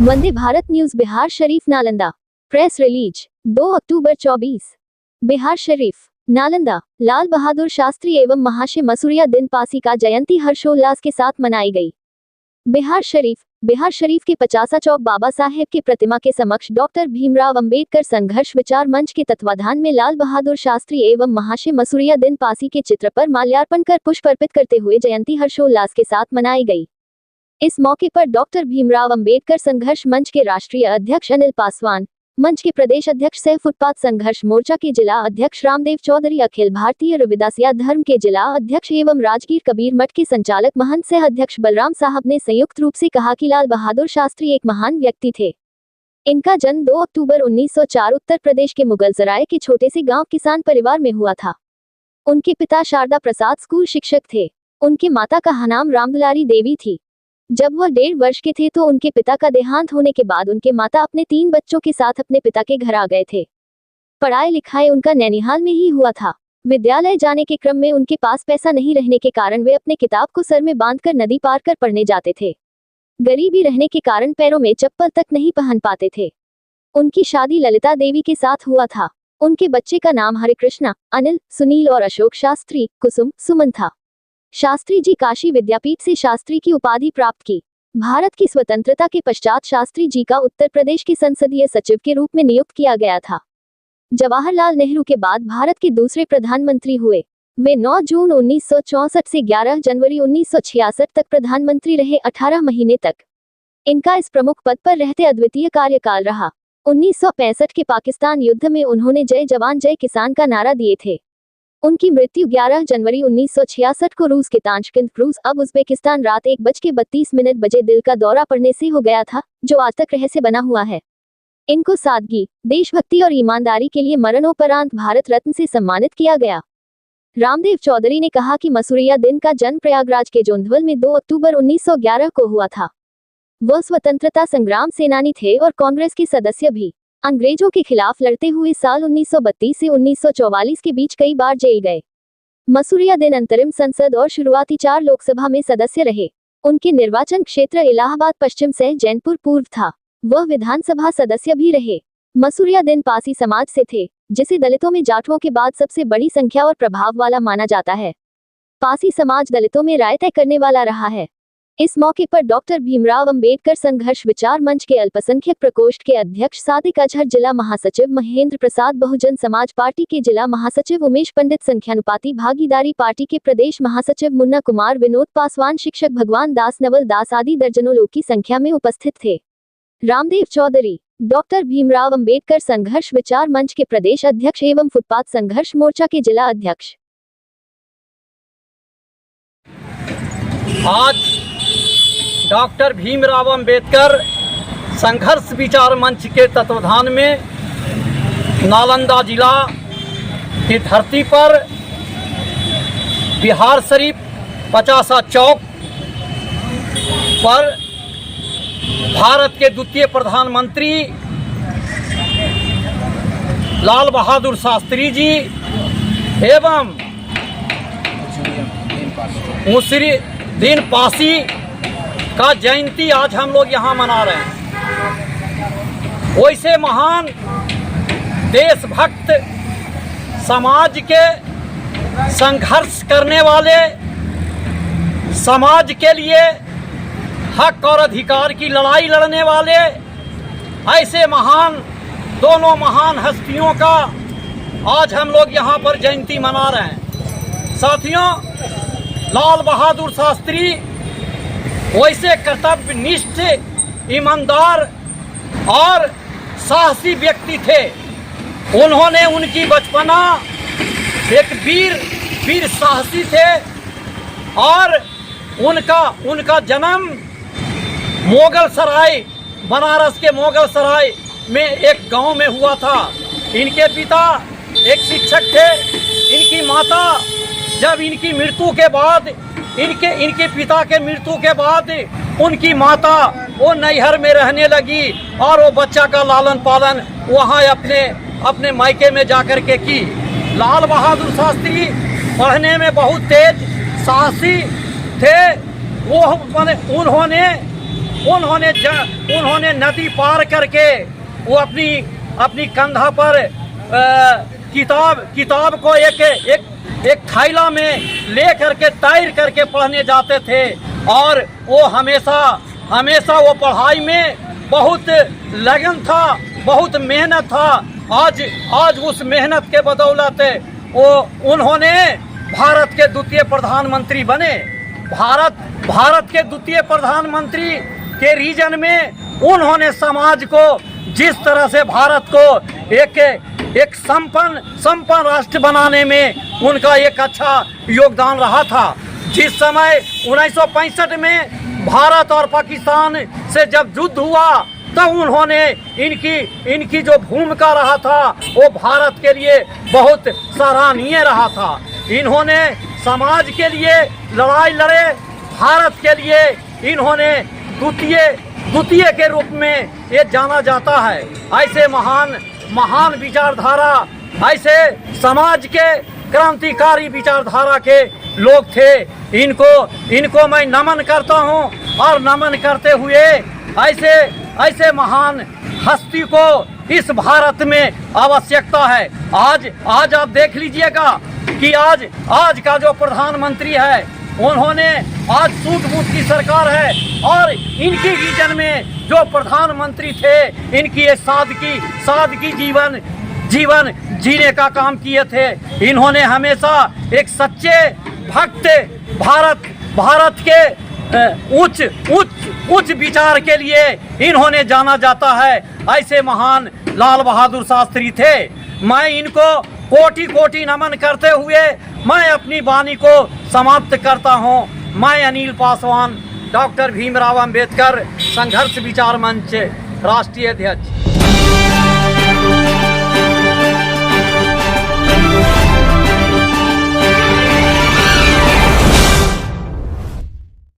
Vande Bharat news Bihar Sharif Nalanda. Press release 2 अक्टूबर 24। बिहार शरीफ नालंदा। लाल बहादुर शास्त्री एवं महाशय मसूरिया दिन पासी का जयंती हर्षोल्लास के साथ मनाई गई। बिहार शरीफ के 50 चौक बाबा साहेब की प्रतिमा के समक्ष डॉक्टर भीमराव अंबेडकर संघर्ष विचार मंच के तत्वाधान में लाल बहादुर शास्त्री एवं महाशय मसूरिया दिन पासी के चित्र पर माल्यार्पण कर पुष्प अर्पित करते हुए जयंती हर्षोल्लास के साथ मनाई गई। इस मौके पर डॉक्टर भीमराव अंबेडकर संघर्ष मंच के राष्ट्रीय अध्यक्ष अनिल पासवान, मंच के प्रदेश अध्यक्ष सह फुटपाथ संघर्ष मोर्चा के जिला अध्यक्ष रामदेव चौधरी, अखिल भारतीय रविदासिया धर्म के जिला अध्यक्ष एवं राजगीर कबीर मठ के संचालक महंत सह अध्यक्ष बलराम साहब ने संयुक्त रूप से कहा कि लाल बहादुर शास्त्री एक महान व्यक्ति थे। इनका जन्म 2 अक्टूबर 1904 उत्तर प्रदेश के मुगलसराय के छोटे से गाँव किसान परिवार में हुआ था। उनके पिता शारदा प्रसाद स्कूल शिक्षक थे। उनके माता का नाम रामदुलारी देवी थी। जब वह 1.5 वर्ष के थे तो उनके पिता का देहांत होने के बाद उनके माता अपने 3 बच्चों के साथ अपने पिता के घर आ गए थे। पढ़ाई लिखाई उनका नैनीहाल में ही हुआ था। विद्यालय जाने के क्रम में उनके पास पैसा नहीं रहने के कारण वे अपने किताब को सर में बांधकर नदी पार कर पढ़ने जाते थे। गरीबी रहने के कारण पैरों में चप्पल तक नहीं पहन पाते थे। उनकी शादी ललिता देवी के साथ हुआ था। उनके बच्चे का नाम हरे कृष्णा, अनिल, सुनील और अशोक शास्त्री, कुसुम, सुमन था। शास्त्री जी काशी विद्यापीठ से शास्त्री की उपाधि प्राप्त की। भारत की स्वतंत्रता के पश्चात शास्त्री जी का उत्तर प्रदेश के संसदीय सचिव के रूप में नियुक्त किया गया था। जवाहरलाल नेहरू के बाद भारत के दूसरे प्रधानमंत्री हुए। वे 9 जून 1964 से 11 जनवरी 1966 तक प्रधानमंत्री रहे। 18 महीने तक इनका इस प्रमुख पद पर रहते अद्वितीय कार्यकाल रहा। 1965 के पाकिस्तान युद्ध में उन्होंने जय जवान जय किसान का नारा दिए थे। उनकी मृत्यु 11 जनवरी 1966 को रूस के ताशकेंत क्रूज अब उज़्बेकिस्तान रात 1:32 बजे दिल का दौरा पड़ने से हो गया था, जो आज तक रहस्य बना हुआ है। इनको सादगी, देशभक्ति और ईमानदारी के लिए मरणोपरांत भारत रत्न से सम्मानित किया गया। रामदेव चौधरी ने कहा कि मसूरिया दिन का जन्म प्रयागराज के जोंधवल में 2 अक्टूबर 1911 को हुआ था। वह स्वतंत्रता संग्राम सेनानी थे और कांग्रेस के सदस्य भी। अंग्रेजों के खिलाफ लड़ते हुए साल 1932 से 1944 के बीच कई बार जेल गए। मसूरिया दिन अंतरिम संसद और शुरुआती 4 लोकसभा में सदस्य रहे। उनके निर्वाचन क्षेत्र इलाहाबाद पश्चिम सह जैनपुर पूर्व था। वह विधानसभा सदस्य भी रहे। मसूरिया दिन पासी समाज से थे, जिसे दलितों में जाटों के बाद सबसे बड़ी संख्या और प्रभाव वाला माना जाता है। पासी समाज दलितों में राय तय करने वाला रहा है। इस मौके पर डॉक्टर भीमराव अंबेडकर संघर्ष विचार मंच के अल्पसंख्यक प्रकोष्ठ के अध्यक्ष सादिक अजहर, जिला महासचिव महेंद्र प्रसाद, बहुजन समाज पार्टी के जिला महासचिव उमेश पंडित, संख्यानुपाती भागीदारी पार्टी के प्रदेश महासचिव मुन्ना कुमार, विनोद पासवान, शिक्षक भगवान दास, नवल दास आदि दर्जनों लोग की संख्या में उपस्थित थे। रामदेव चौधरी डॉक्टर भीमराव अंबेडकर संघर्ष विचार मंच के प्रदेश अध्यक्ष एवं फुटपाथ संघर्ष मोर्चा के जिला अध्यक्ष। आज डॉक्टर भीमराव अंबेडकर संघर्ष विचार मंच के तत्वाधान में नालंदा जिला की धरती पर बिहार शरीफ 50 चौक पर भारत के द्वितीय प्रधानमंत्री लाल बहादुर शास्त्री जी एवं मुसरी दिन पासी का जयंती आज हम लोग यहाँ मना रहे हैं। वैसे महान देशभक्त, समाज के संघर्ष करने वाले, समाज के लिए हक और अधिकार की लड़ाई लड़ने वाले, ऐसे महान दोनों महान हस्तियों का आज हम लोग यहाँ पर जयंती मना रहे हैं। साथियों, लाल बहादुर शास्त्री वैसे कर्तव्यनिष्ठ, ईमानदार और साहसी व्यक्ति थे। उन्होंने उनकी बचपना एक वीर साहसी थे और उनका जन्म मोगल सराय, बनारस के मोगल सराय में एक गांव में हुआ था। इनके पिता एक शिक्षक थे। इनकी माता जब इनकी मृत्यु के बाद इनके पिता के मृत्यु के बाद उनकी माता वो नैहर में रहने लगी और वो बच्चा का लालन पालन वहाँ अपने मायके में जाकर के की। लाल बहादुर शास्त्री पढ़ने में बहुत तेज साहसी थे। उन्होंने उन्होंने नदी पार करके वो अपनी कंधा पर किताब को एक थैला में ले करके तैर करके पढ़ने जाते थे और वो हमेशा वो पढ़ाई में बहुत लगन था, बहुत मेहनत था। आज उस मेहनत के बदौलत उन्होंने भारत के द्वितीय प्रधानमंत्री बने। भारत के द्वितीय प्रधानमंत्री के रीजन में उन्होंने समाज को जिस तरह से भारत को एक संपन्न राष्ट्र बनाने में उनका एक अच्छा योगदान रहा था। जिस समय 1965 में भारत और पाकिस्तान से जब युद्ध हुआ तब उन्होंने इनकी जो भूमिका रहा था वो भारत के लिए बहुत सराहनीय रहा था। इन्होंने समाज के लिए लड़ाई लड़े, भारत के लिए इन्होंने द्वितीय के रूप में ये जाना जाता है। ऐसे महान विचारधारा, ऐसे समाज के क्रांतिकारी विचारधारा के लोग थे। इनको मैं नमन करता हूँ और नमन करते हुए ऐसे महान हस्ती को इस भारत में आवश्यकता है। आज आप देख लीजिएगा कि आज का जो प्रधानमंत्री है उन्होंने आज सूट-बूट की सरकार है और इनकी रीजन में जो प्रधानमंत्री थे इनकी ये सादगी जीवन जीने का काम किए थे। इन्होंने हमेशा एक सच्चे भक्त भारत के उच्च विचार के लिए इन्होंने जाना जाता है। ऐसे महान लाल बहादुर शास्त्री थे। मैं इनको कोटि नमन करते हुए मैं अपनी वाणी को समाप्त करता हूं। मैं अनिल पासवान, डॉक्टर भीमराव अंबेडकर संघर्ष विचार मंच राष्ट्रीय अध्यक्ष।